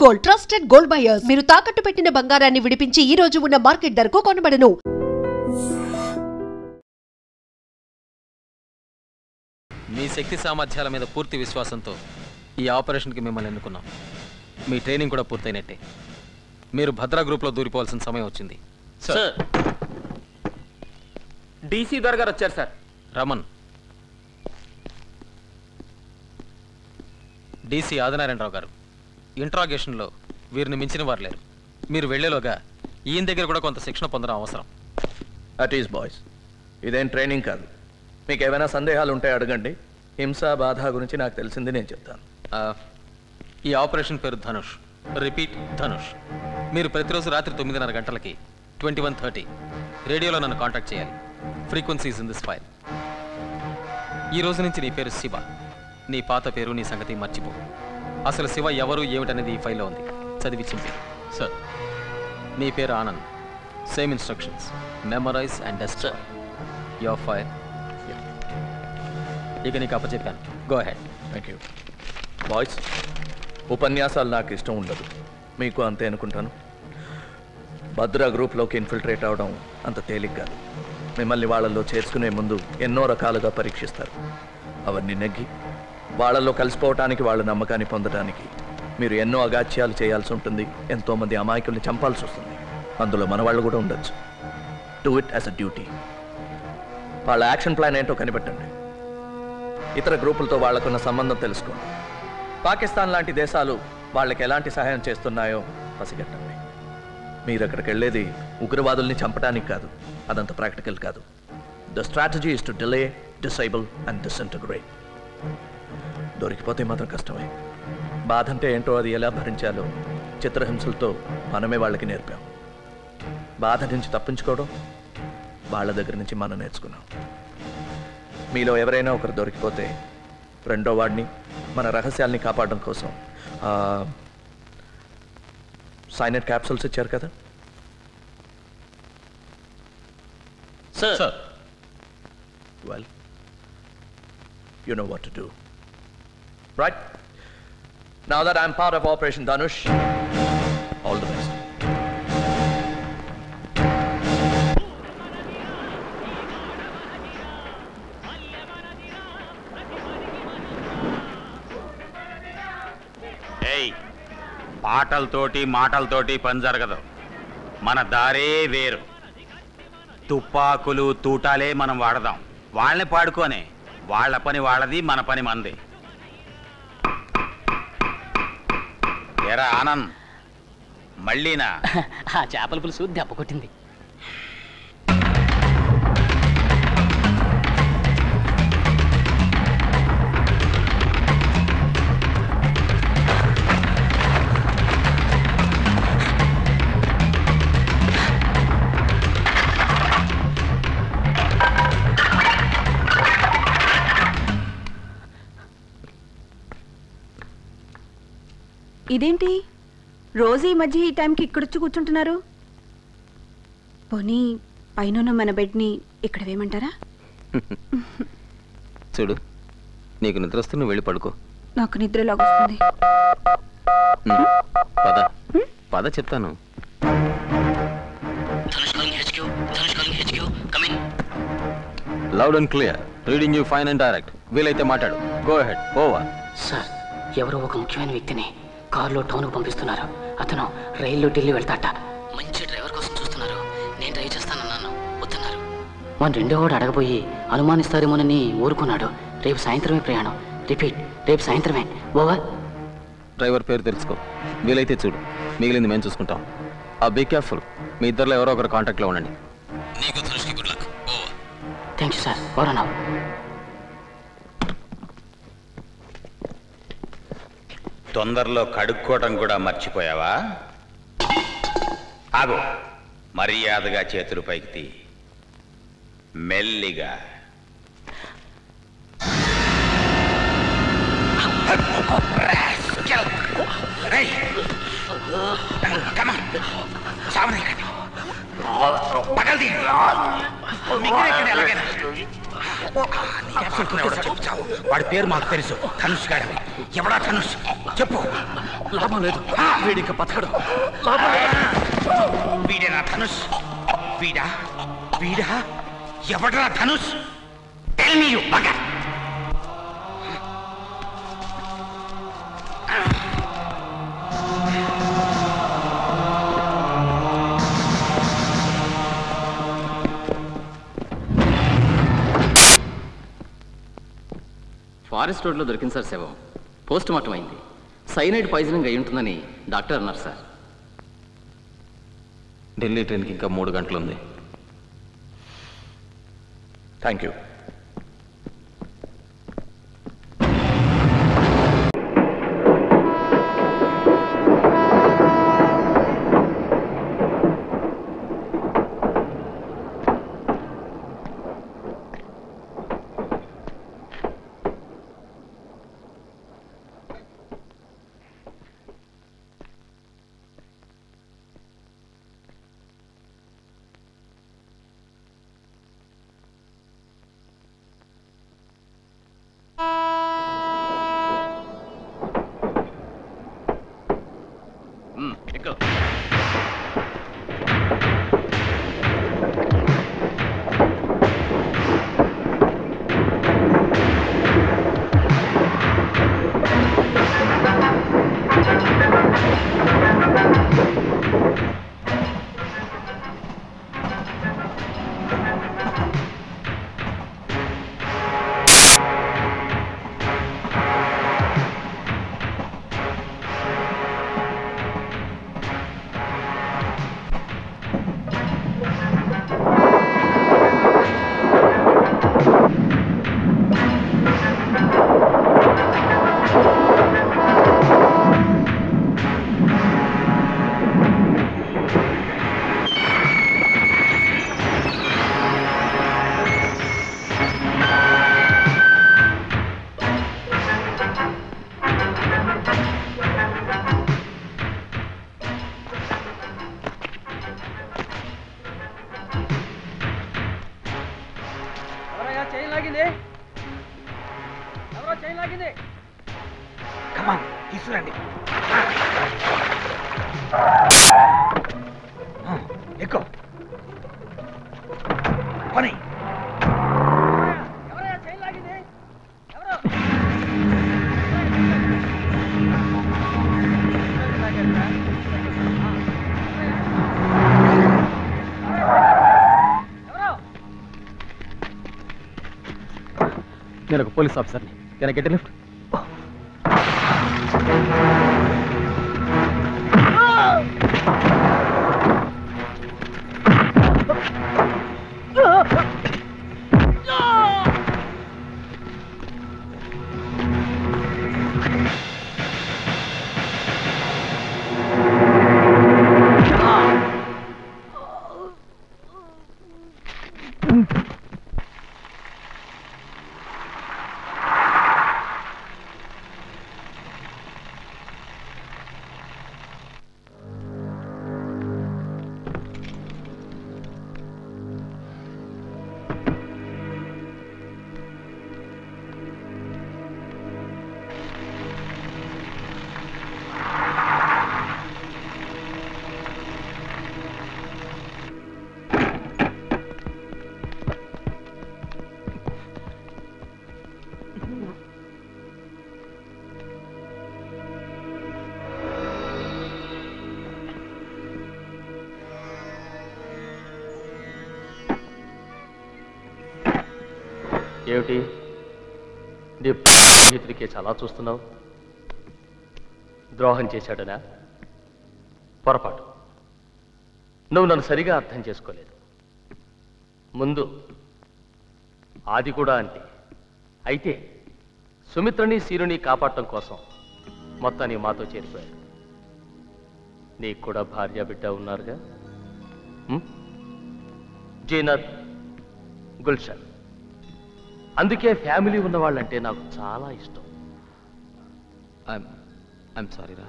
Gold, trusted gold buyers. మీరు తాకట్టు పెట్టిన బంగారాన్ని విడిపించి ఈ రోజు ఉన్న మార్కెట్ ధరకు కొనబడను. మీ శక్తి సామర్థ్యాల మీద పూర్తి విశ్వాసంతో ఈ ఆపరేషన్కి మిమ్మల్ని ఎన్నుకున్నాం. మీ ట్రైనింగ్ కూడా పూర్తయినట్టే. మీరు భద్రా గ్రూప్లో దూరిపోవాల్సిన సమయం వచ్చింది. సార్, డీసీ దొర గారు వచ్చారు సార్. రమన్. డీసీ ఆదినారాయణరావు గారు, ఇంట్రాగేషన్లో వీరిని మించిన వారు లేరు. మీరు వెళ్లేలోగా ఈయన దగ్గర కూడా కొంత శిక్షణ పొందడం అవసరం. అట్ ఈస్ బాయ్స్, ఇదేం ట్రైనింగ్ కాదు. మీకు ఏమైనా సందేహాలు ఉంటే అడగండి. హింస బాధ గురించి నాకు తెలిసింది నేను చెప్తాను. ఈ ఆపరేషన్ పేరు ధనుష్. రిపీట్, ధనుష్. మీరు ప్రతిరోజు రాత్రి 9:30 గంటలకి 21:30 రేడియోలో నన్ను కాంటాక్ట్ చేయాలి. Frequencies in this file. ఈ రోజు నుంచి నీ పేరు శివ. నీ పాత పేరు, నీ సంగతి మర్చిపో. అసలు శివ ఎవరు ఏమిటనేది ఈ ఫైల్లో ఉంది. చదివి చింపి. సార్, నీ పేరు Anand. Same instructions. Memorise and destroy your file. ఇక నీకు అప్పచెప్పాను. Go ahead. Thank you. Boys, ఉపన్యాసాలు నాకు ఇష్టం ఉండదు. మీకు అంతే అనుకుంటాను. భద్రా గ్రూప్లోకి ఇన్ఫిల్ట్రేట్ అవడం అంత తేలిక కాదు. మిమ్మల్ని వాళ్ళల్లో చేర్చుకునే ముందు ఎన్నో రకాలుగా పరీక్షిస్తారు. అవన్నీ నెగ్గి వాళ్ళల్లో కలిసిపోవటానికి, వాళ్ళ నమ్మకాన్ని పొందడానికి మీరు ఎన్నో అగాత్యాలు చేయాల్సి ఉంటుంది. ఎంతోమంది అమాయకుల్ని చంపాల్సి వస్తుంది. అందులో మన వాళ్ళు కూడా ఉండొచ్చు. Do it as a duty. వాళ్ళ యాక్షన్ ప్లాన్ ఏంటో కనిపెట్టండి. ఇతర గ్రూపులతో వాళ్లకున్న సంబంధం తెలుసుకోండి. పాకిస్తాన్ లాంటి దేశాలు వాళ్ళకి ఎలాంటి సహాయం చేస్తున్నాయో పసిగట్టండి. మీరు అక్కడికి వెళ్ళేది ఉగ్రవాదుల్ని చంపడానికి కాదు. అదంత ప్రాక్టికల్ కాదు. The strategy is to delay, disable and disintegrate. దొరికిపోతే మాత్రం కష్టమే. బాధ అంటే ఏంటో, అది ఎలా భరించాలో చిత్రహింసలతో మనమే వాళ్ళకి నేర్పాం. బాధ నుంచి తప్పించుకోవడం వాళ్ళ దగ్గర నుంచి మనం నేర్చుకున్నాం. మీలో ఎవరైనా ఒకరు దొరికిపోతే రెండో వాడిని, మన రహస్యాల్ని కాపాడడం కోసం సైనైడ్ క్యాప్సూల్స్ ఇచ్చారు కదా. Sir, well, you know what to do. Right? Now that I'm part of Operation Dhanush, all the best. Hey, పాటలతోటి మాటలతోటి పని జరగదు. మన దారే వేరు. తుపాకులు తూటాలే మనం వాడదాం. వాళ్ళని పాడుకోనే. వాళ్ళ పని వాళ్ళది, మన పని మనది. ఎరా ఆనంద్, మళ్ళీనా? ఆ చేపల పులుసు దెబ్బ కొట్టింది. ఇదేంటి రోజు ఈ మధ్య ఈ టైంకి ఇక్కడొచ్చి కూర్చుంటున్నారు? పోనీ పైన మన బెడ్ని ఇక్కడ వేయమంటారా? చూడు, నీకు నిద్ర వస్తే నువ్వు వెళ్ళి పడుకో. నాకు నిద్రలాగొస్తుంది. పద పద చెప్తాను. Loud and clear. Reading you fine and direct. వీలైతే మాట్లాడు. Go ahead. ఓవర్. సార్, ఎవరో ఒక ముఖ్యమైన వ్యక్తిని కారులో టౌన్కు పంపిస్తున్నారు. అతను రైల్లో ఢిల్లీ వెళ్తాట. మంచి డ్రైవర్ కోసం చూస్తున్నారు. నేను డ్రైవ్ చేస్తానన్నాను, వద్దన్నారు. మన రెండో వాడు అడగబోయి అనుమానిస్తారేమోనని ఊరుకున్నాడు. రేపు సాయంత్రమే ప్రయాణం. రిపీట్, రేపు సాయంత్రమే. ఓవర్. డ్రైవర్ పేరు తెలుసుకో. వీలైతే చూడు. మిగిలింది మేము చూసుకుంటాం. Be careful. మీ ఇద్దరిలో ఎవరో ఒకరు కాంటాక్ట్లో ఉండండి. నీకు ధనుష్కి good luck. Over. Thank you sir. Over now. తొందరలో కడుక్కోవటం కూడా మర్చిపోయావా? ఆగు. మర్యాదగా చేతులు పైకి తీ. మెల్లిగా. వాడి పేరు మాకు తెలుసు, ధనుష్ గాడని. ఎవడా ధనుష్? చెప్పు. లాభం లేదు, వీడిక బతకడు. వీడేనా ధనుష్? వీడా వీడా ఎవడరా Dhanush? Tell me you bugger. Forest రోడ్లో దొరికింది సార్ శవం. పోస్ట్ మార్టం అయింది. సైనైడ్ పాయిజనింగ్ అయి ఉంటుందని డాక్టర్ అన్నారు సార్. ఢిల్లీ ట్రైన్కి ఇంకా 3 గంటలు ఉంది. Thank you. తీసుకురండి. ఎక్కువ పని. నేను ఒక పోలీస్ ఆఫీసర్ని. Can I get a lift? ఏమిటి నీ స్నేహితుడికే చాలా చూస్తున్నావు? ద్రోహం చేశాడనా? పొరపాటు. నువ్వు నన్ను సరిగా అర్థం చేసుకోలేదు. ముందు ఆది కూడా అంతే. అయితే సుమిత్రని సీరుని కాపాడటం కోసం మొత్తాన్ని మాతో చేరిపోయాడు. నీకు కూడా భార్య బిడ్డ ఉన్నారుగా, జీనత్, గుల్షన్. అందుకే ఫ్యామిలీ ఉన్నవాళ్ళంటే నాకు చాలా ఇష్టం. ఐఎమ్ సారీ రా.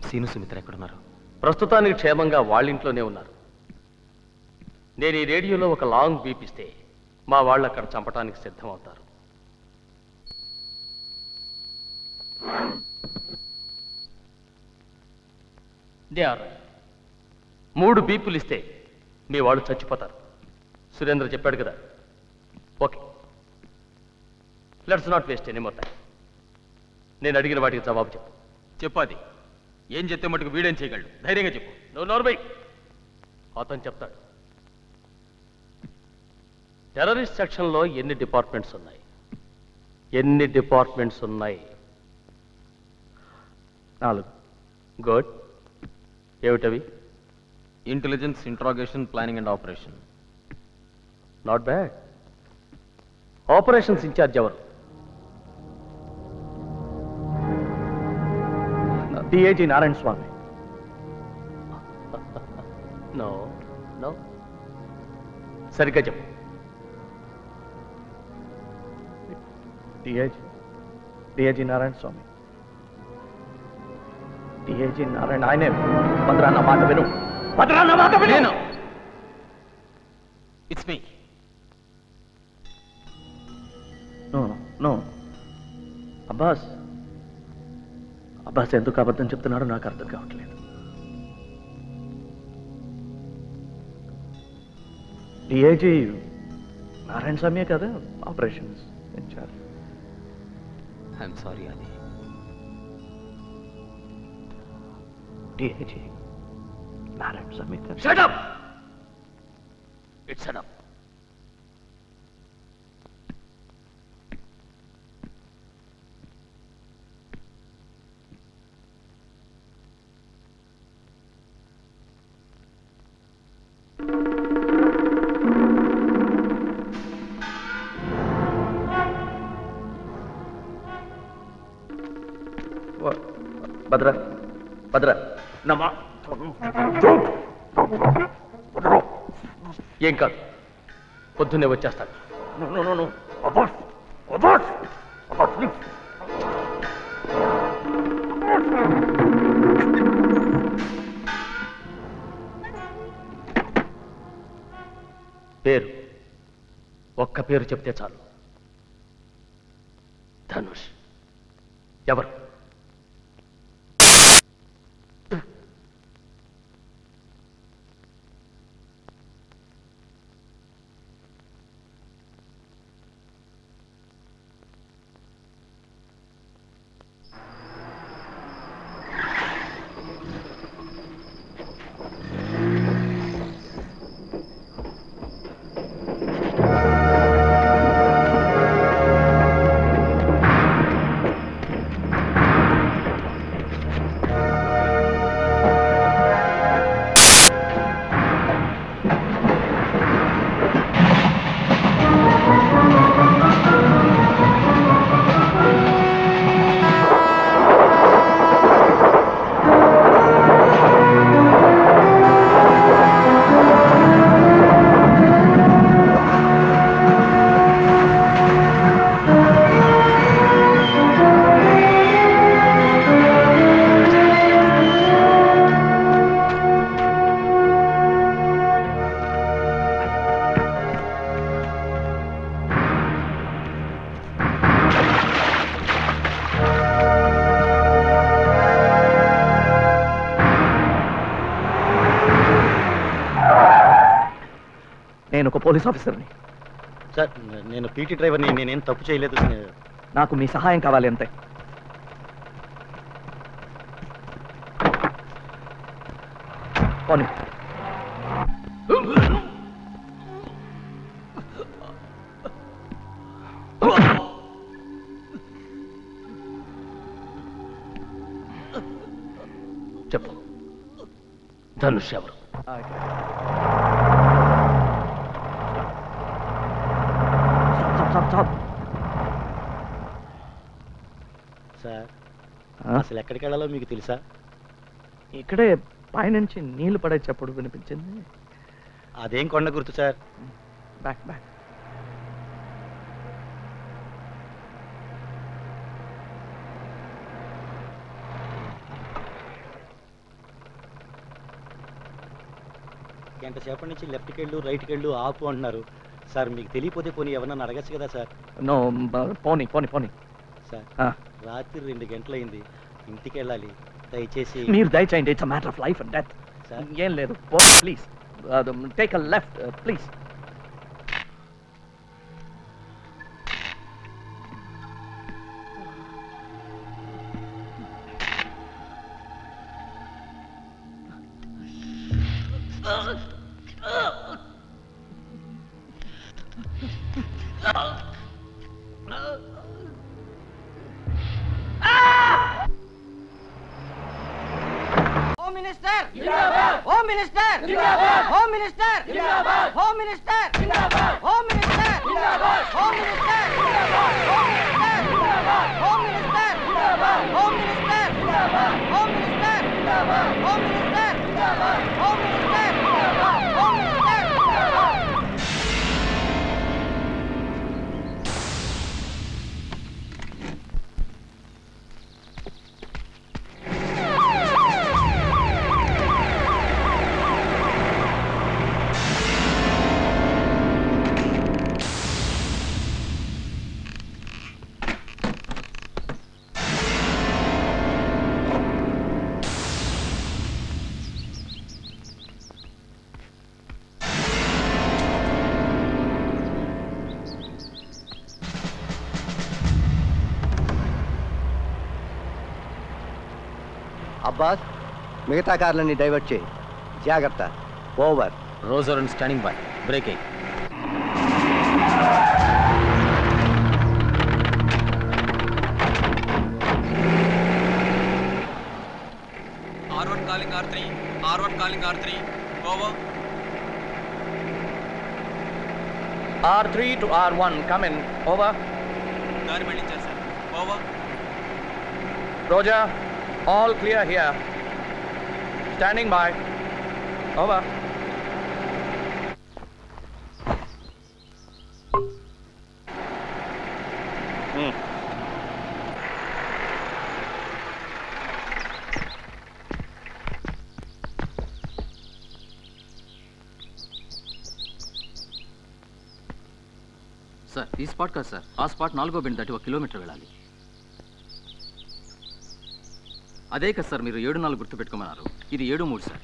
సీను సుమిత్ర ఎక్కడున్నారు? ప్రస్తుతానికి క్షేమంగా వాళ్ళింట్లోనే ఉన్నారు. నేను ఈ రేడియోలో ఒక లాంగ్ బీప్ ఇస్తే మా వాళ్ళు అక్కడ చంపటానికి సిద్ధమవుతారు. They are right. 3 బీపులు ఇస్తే మీ వాళ్ళు చచ్చిపోతారు. సురేంద్ర చెప్పాడు కదా. Okay, let's not waste any more time. నేను అడిగిన వాటికి జవాబు చెప్పు. చెప్పాది. ఏం చెప్తే మటుకు వీడేం చేయగలడు? ధైర్యంగా చెప్పు. నువ్వు నోర్బై. అతను చెప్తాడు. టెర్రరిస్ట్ సెక్షన్లో ఎన్ని డిపార్ట్మెంట్స్ ఉన్నాయి? ఎన్ని డిపార్ట్మెంట్స్ ఉన్నాయి? 4. గుడ్. ఏమిటవి? Intelligence, interrogation, planning and operation. Not bad. Operations incharge ఎవరు? DIG Narayana Swamy. No no, సరిగ్గా చెప్పు. డిఐజీ నారాయణ స్వామి. డిఐజీ నారాయణ ఆయనే. భద్రాన్న మాట విను. భద్రాన్న మాట విను. It's me. No Abbas. Abbas ఎందుకు అబద్ధం చెప్తున్నాడో నాకు అర్థం కావట్లేదు. డిఐజీ నారాయణ స్వామి కదా ఆపరేషన్స్ ఇన్ఛార్జ్. ఐఎమ్ సారీ అది. డిఐజీ నారాయణ స్వామి కదా. Shut up. It's enough. Bhadra నమా. ఏం కాదు, పొద్దున్నే వచ్చేస్తాడు. పేరు, ఒక్క పేరు చెప్తే చాలు. ధనుష్. ఎవరు? నేను ఒక పోలీస్ ఆఫీసర్ని సార్. నేను పీటీ డ్రైవర్ని. నేనేం తప్పు చేయలేదు. నాకు మీ సహాయం కావాలి అంతే. పోనీ. చెప్పు, ధనుష్ ఎవరు? సార్, అసలు ఎక్కడికి వెళ్ళాలో మీకు తెలుసా? ఇక్కడే పైనుంచి నీళ్లు పడే చప్పుడు వినిపించింది. అదేం కొండ గుర్తు సార్? Back back. గంట సేపటి నుంచి లెఫ్ట్కి వెళ్ళు, రైట్కి వెళ్ళు, ఆపు అంటున్నారు. సార్ మీకు తెలియపోతే పోనీ ఎవరన్నా అడగచ్చు కదా సార్. నో, పోనీ పోనీ పోనీ. సార్ రాత్రి 2 గంటలైంది, ఇంటికి వెళ్ళాలి, దయచేసి. మీరు దయచేయండి, it's a matter of life and death. Sir ఏం లేదు, please take a left please. Home Minister! Jindabad! Home Minister! Jindabad! Home Minister! Jindabad! Home Minister! Jindabad! Home Minister! Jindabad! Home Minister! Jindabad! Home Minister! Jindabad! Home Minister! Jindabad! Home Minister! Jindabad! Home Minister! Jindabad! Home Minister! Jindabad! Home Minister! Jindabad! Home Minister! Jindabad! Abbas, మిగతా కార్లన్నీ divert చేయి. జాగ్రత్త. Over. Roger and standing by. Breaking. R1 calling R3. R1 calling R3. Over. R3 to R1, come in. Over. దారి మళ్ళించారు sir. Over. Roger, all clear here. Standing by. Over. Sir ఈ spot కాదు sir, ఆ spot 4వ bend దాటి 1 kilometre వెళ్ళాలి. అదే కదా సార్ మీరు 7-4 గుర్తు పెట్టుకోమన్నారు, ఇది 7-3 సార్.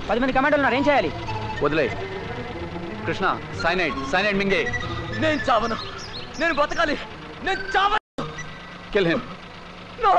పది మంది కమాండోలు ఉన్నారు, ఏం చేయాలి? వదిలే కృష్ణ. సైనైడ్ మింగే. నేను చావను, నేను బతకాలి, నేను చావను. Kill him. నో.